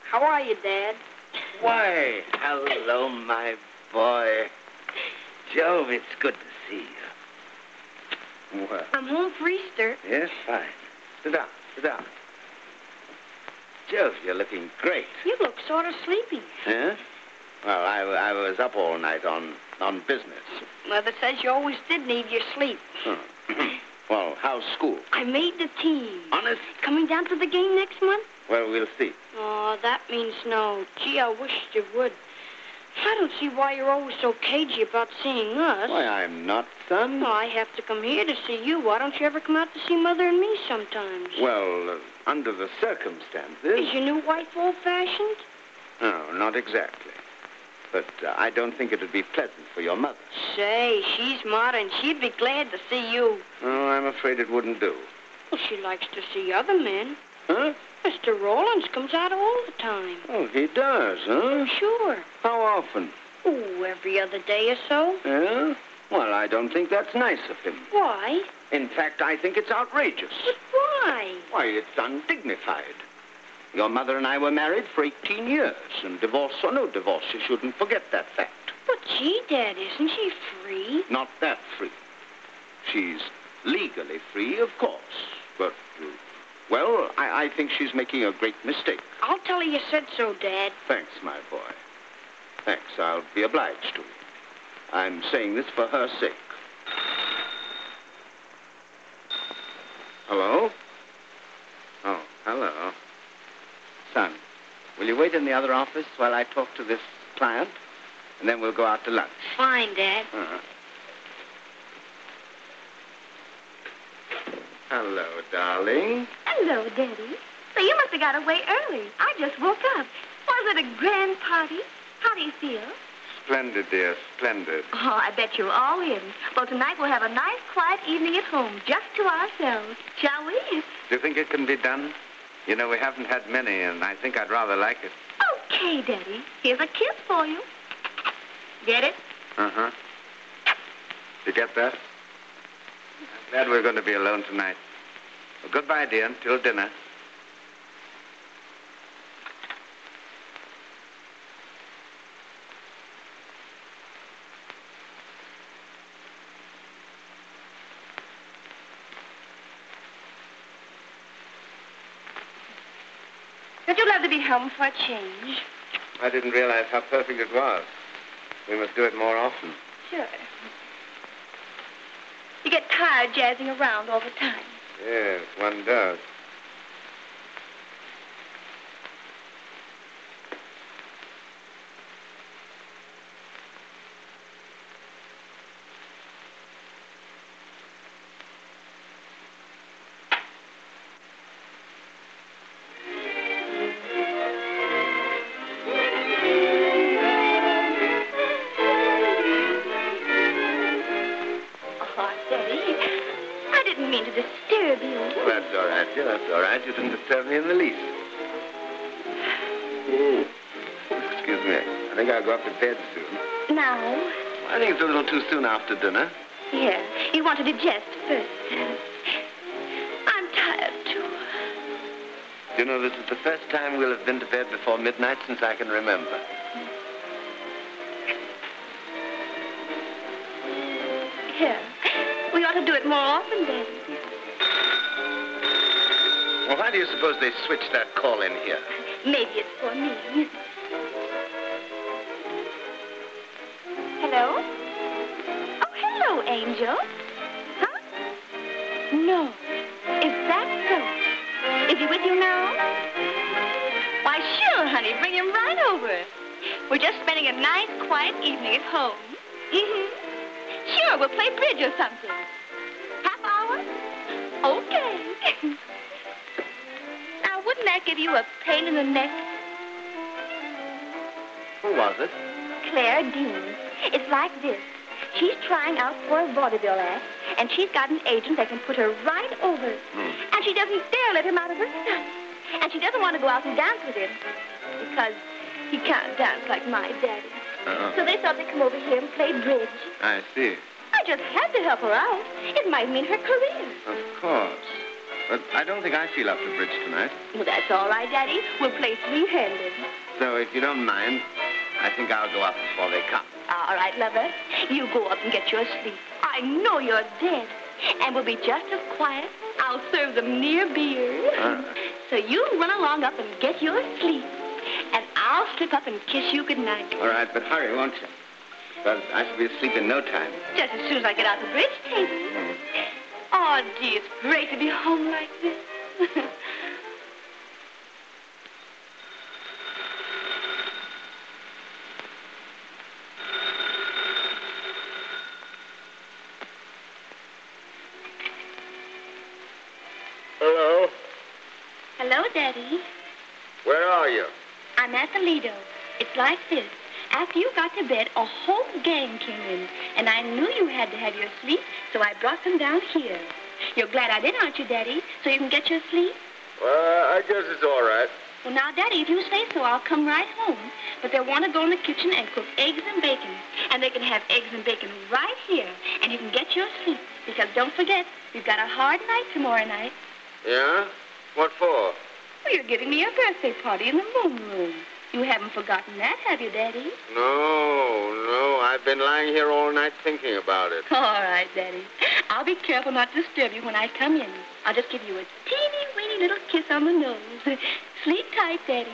How are you, Dad? Why, hello, my boy. Jove, it's good to see you. Well. I'm home for Easter. Yes, fine. Sit down, sit down. Jove, you're looking great. You look sort of sleepy. Yeah? Well, I was up all night on business. Mother says you always did need your sleep. Well, how's school? I made the team. Honest? Coming down to the game next month? Well, we'll see. Oh, that means no. Gee, I wished you would. I don't see why you're always so cagey about seeing us. Why, I'm not, son. Oh, I have to come here to see you. Why don't you ever come out to see Mother and me sometimes? Well, under the circumstances... Is your new wife old-fashioned? No, not exactly. But I don't think it'd be pleasant for your mother. Say, she's modern. She'd be glad to see you. Oh, I'm afraid it wouldn't do. Well, she likes to see other men. Huh? Mr. Rawlins comes out all the time. Oh, he does, huh? Sure. How often? Oh, every other day or so. Yeah? Well, I don't think that's nice of him. Why? In fact, I think it's outrageous. But why? Why, it's undignified. Your mother and I were married for 18 years, and divorce or no divorce, you shouldn't forget that fact. But gee, Dad, isn't she free? Not that free. She's legally free, of course, but, well, I think she's making a great mistake. I'll tell her you said so, Dad. Thanks, my boy. Thanks, I'll be obliged to you. I'm saying this for her sake. Hello? Oh, hello. Son, will you wait in the other office while I talk to this client? And then we'll go out to lunch. Fine, Dad. Hello, darling. Hello, Daddy. So you must have got away early. I just woke up. Was it a grand party? How do you feel? Splendid, dear, splendid. Oh, I bet you're all in. Well, tonight we'll have a nice, quiet evening at home, just to ourselves. Shall we? Do you think it can be done? You know, we haven't had many, and I think I'd rather like it. Okay, Daddy. Here's a kiss for you. Get it? Uh-huh. You get that? I'm glad we're going to be alone tonight. Well, goodbye, dear, until dinner. Don't you love to be home for a change? I didn't realize how perfect it was. We must do it more often. Sure. You get tired jazzing around all the time. Yes, one does. That's all right. You didn't disturb me in the least. Excuse me. I think I'll go up to bed soon. Now? I think it's a little too soon after dinner. Here. You want to digest first. I'm tired, too. You know, this is the first time we'll have been to bed before midnight since I can remember. Here. We ought to do it more often, Daddy. Well, why do you suppose they switched that call in here? Maybe it's for me. Hello? Oh, hello, Angel. Huh? No. Is that so? Is he with you now? Why, sure, honey. Bring him right over. We're just spending a nice, quiet evening at home. Mm-hmm. Sure, we'll play bridge or something. Half hour? Okay. Now, wouldn't that give you a pain in the neck? Who was it? Claire Dean. It's like this. She's trying out for a vaudeville act, and she's got an agent that can put her right over. And she doesn't dare let him out of her sight. And she doesn't want to go out and dance with him because he can't dance like my daddy. So they thought they'd come over here and play bridge. I see. I just had to help her out. It might mean her career. Of course. But I don't think I feel up to bridge tonight. Well, that's all right, Daddy. We'll play three-handed. So if you don't mind, I think I'll go up before they come. All right, lover. You go up and get your sleep. I know you're dead. And we'll be just as quiet. I'll serve them near beer. So you run along up and get your sleep. And I'll slip up and kiss you goodnight. All right, but hurry, won't you? Because I shall be asleep in no time. Just as soon as I get out the bridge table. Oh, gee, it's great to be home like this. Hello? Hello, Daddy. Where are you? I'm at the Lido. It's like this. After you got to bed, a whole gang came in, and I knew you had to have your sleep, so I brought them down here. You're glad I did, aren't you, Daddy? So you can get your sleep? Well, I guess it's all right. Well, now, Daddy, if you say so, I'll come right home. But they'll want to go in the kitchen and cook eggs and bacon. And they can have eggs and bacon right here, and you can get your sleep. Because don't forget, we've got a hard night tomorrow night. Yeah? What for? Well, you're giving me a birthday party in the moon room. You haven't forgotten that, have you, Daddy? No. I've been lying here all night thinking about it. All right, Daddy. I'll be careful not to disturb you when I come in. I'll just give you a teeny-weeny little kiss on the nose. Sleep tight, Daddy.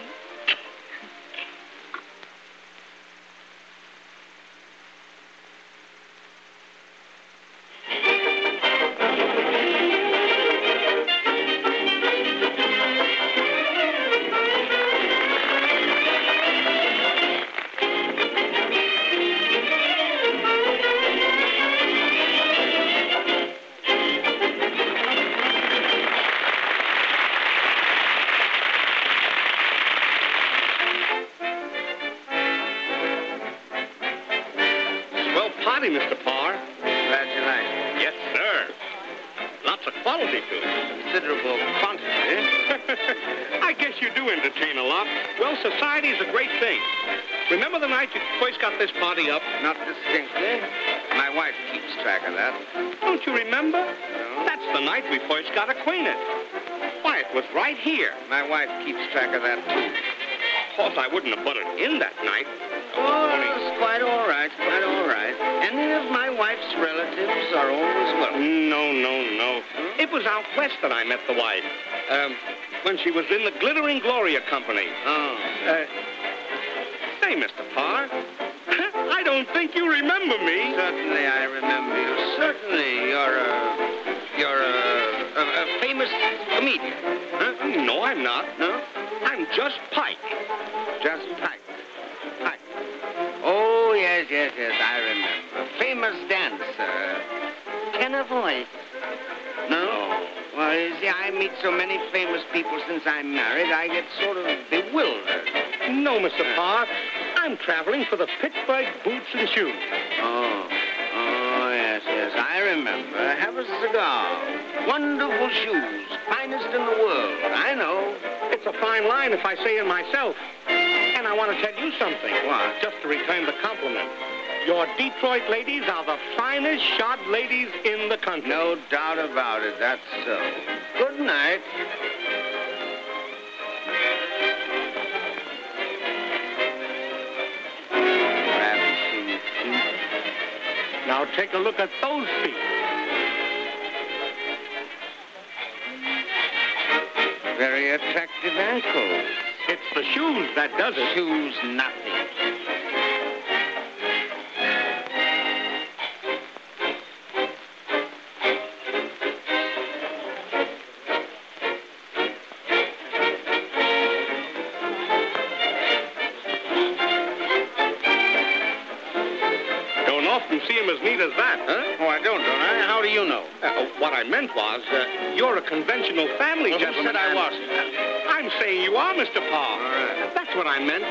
Mr. Parr. Glad you like it. Yes, sir. Lots of quality to it. Considerable quantity. I guess you do entertain a lot. Well, society's a great thing. Remember the night you first got this party up? Not distinctly. My wife keeps track of that. Don't you remember? No. That's the night we first got acquainted. Why, it was right here. My wife keeps track of that, too. Of course, I wouldn't have butted in that night. Oh, it's quite all right, quite all right. Any of my wife's relatives are always welcome. No. It was out west that I met the wife. When she was in the Glittering Gloria Company. Oh. Say, Mr. Parr, I don't think you remember me. Certainly I remember you. Certainly. You're a famous comedian. Huh? No, I'm not. No? I'm just Pike. Just Pike. Pike. Oh, yes, I remember. Famous dancer. Tenor voice. No? Well, you see, I meet so many famous people since I'm married, I get sort of bewildered. No, Mr. Parr. I'm traveling for the Pittsburgh Boots and Shoes. Oh, yes, I remember. Have a cigar. Wonderful shoes. Finest in the world. I know. It's a fine line if I say it myself. And I want to tell you something. What? Just to return the compliment. Your Detroit ladies are the finest shod ladies in the country. No doubt about it. That's so. Good night. Ravishing feet. Now take a look at those feet. Very attractive ankles. It's the shoes that does it. Shoes, nothing. Don't often see him as neat as that. Huh? Oh, I don't I? How do you know? What I meant was, you're a conventional family gentleman. Who said I wasn't? I'm saying you are, Mr. Parr. All right. That's what I meant.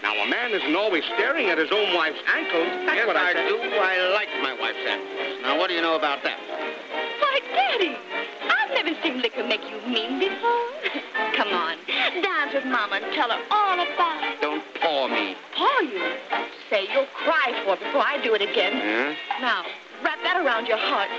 Now, a man isn't always staring at his own wife's ankles. That's Yes, what I said. do. I like my wife's ankles. Now, what do you know about that? Why, Daddy, I've never seen liquor make you mean before. Come on, dance with Mama and tell her all about it. Don't paw me. Paw you? Say, you'll cry for it before I do it again. Yeah? Now, wrap that around your heart.